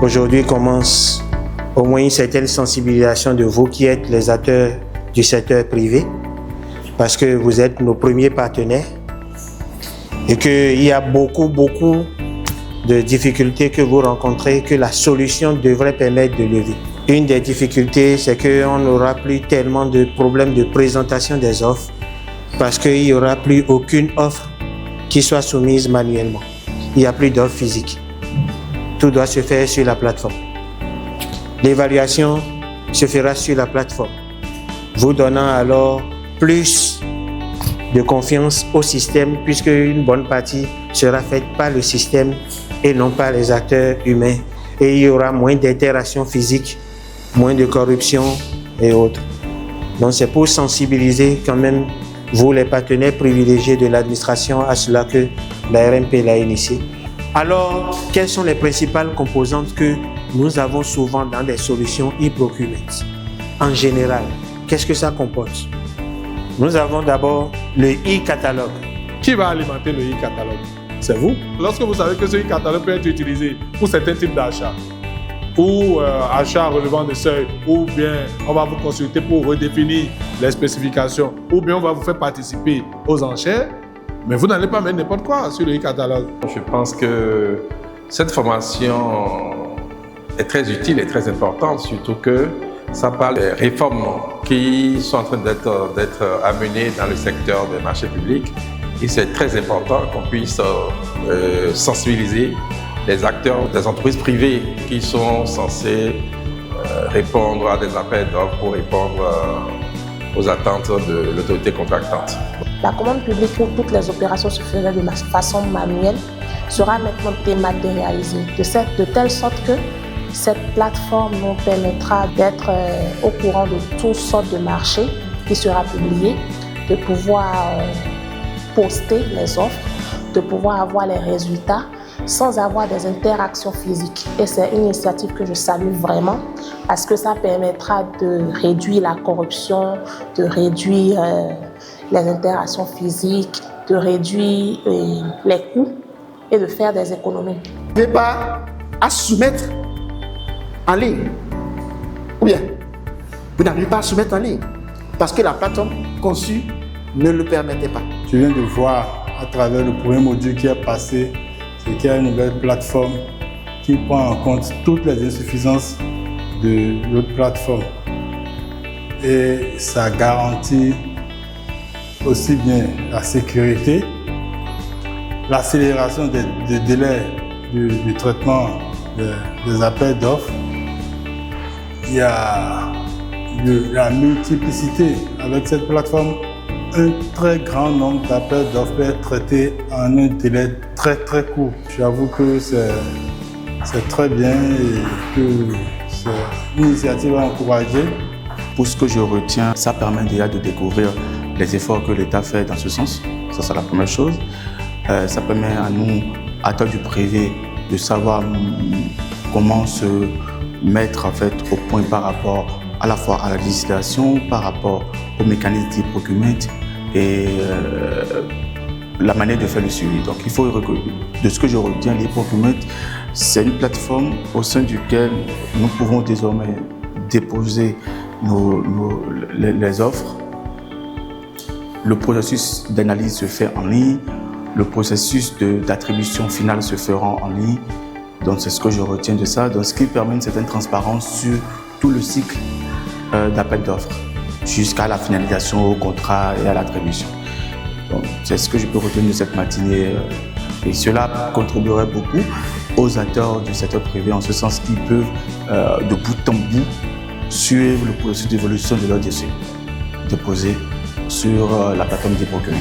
Aujourd'hui commence au moins une certaine sensibilisation de vous qui êtes les acteurs du secteur privé, parce que vous êtes nos premiers partenaires et qu'il y a beaucoup de difficultés que vous rencontrez que la solution devrait permettre de lever. Une des difficultés, c'est qu'on n'aura plus tellement de problèmes de présentation des offres parce qu'il n'y aura plus aucune offre qui soit soumise manuellement. Il n'y a plus d'offres physiques. Tout doit se faire sur la plateforme. L'évaluation se fera sur la plateforme, vous donnant alors plus de confiance au système puisque une bonne partie sera faite par le système et non par les acteurs humains. Et il y aura moins d'interactions physiques, moins de corruption et autres. Donc c'est pour sensibiliser quand même vous, les partenaires privilégiés de l'administration, à cela que la RMP l'a initié. Alors, quelles sont les principales composantes que nous avons souvent dans des solutions e-procurement? En général, qu'est-ce que ça comporte? Nous avons d'abord le e-catalogue. Qui va alimenter le e-catalogue? C'est vous. Lorsque vous savez que ce e-catalogue peut être utilisé pour certains types d'achats, ou achats relevant de seuils, ou bien on va vous consulter pour redéfinir les spécifications, ou bien on va vous faire participer aux enchères, mais vous n'allez pas mettre n'importe quoi sur le e-catalogue. Je pense que cette formation est très utile et très importante, surtout que ça parle des réformes qui sont en train d'être amenées dans le secteur des marchés publics. Et c'est très important qu'on puisse sensibiliser les acteurs des entreprises privées qui sont censés répondre à des appels d'offres pour répondre aux attentes de l'autorité contractante. La commande publique où toutes les opérations se feraient de façon manuelle sera maintenant dématérialisée, de telle sorte que cette plateforme nous permettra d'être au courant de toutes sortes de marchés qui sera publié, de pouvoir poster les offres, de pouvoir avoir les résultats sans avoir des interactions physiques. Et c'est une initiative que je salue vraiment parce que ça permettra de réduire la corruption, de réduire les interactions physiques, de réduire les coûts et de faire des économies. Vous n'avez pas à soumettre en ligne, ou bien vous n'arrivez pas à soumettre en ligne parce que la plateforme conçue ne le permettait pas. Je viens de voir à travers le premier module qui est passé, c'est qu'il y a une nouvelle plateforme qui prend en compte toutes les insuffisances de l'autre plateforme. Et ça garantit aussi bien la sécurité, l'accélération des délais du traitement des appels d'offres. Il y a la multiplicité avec cette plateforme. Un très grand nombre d'appels d'offres peut être traités en un délai très court. J'avoue que c'est très bien et que c'est une initiative à encourager. Pour ce que je retiens, ça permet déjà de découvrir les efforts que l'État fait dans ce sens. Ça, c'est la première chose. Ça permet à nous, acteurs du privé, de savoir comment se mettre en fait au point par rapport à la fois à la législation, par rapport aux mécanismes d'e-procurement et la manière de faire le suivi. Donc il faut de ce que je retiens, l'e-procurement, c'est une plateforme au sein duquel nous pouvons désormais déposer les offres. Le processus d'analyse se fait en ligne, le processus d'attribution finale se fera en ligne. Donc c'est ce que je retiens de ça, donc ce qui permet une certaine transparence sur tout le cycle d'appel d'offres jusqu'à la finalisation au contrat et à l'attribution. Donc c'est ce que je peux retenir de cette matinée et cela contribuerait beaucoup aux acteurs du secteur privé en ce sens qu'ils peuvent de bout en bout suivre le processus d'évolution de leur dossier déposé sur la plateforme d'e-procurement.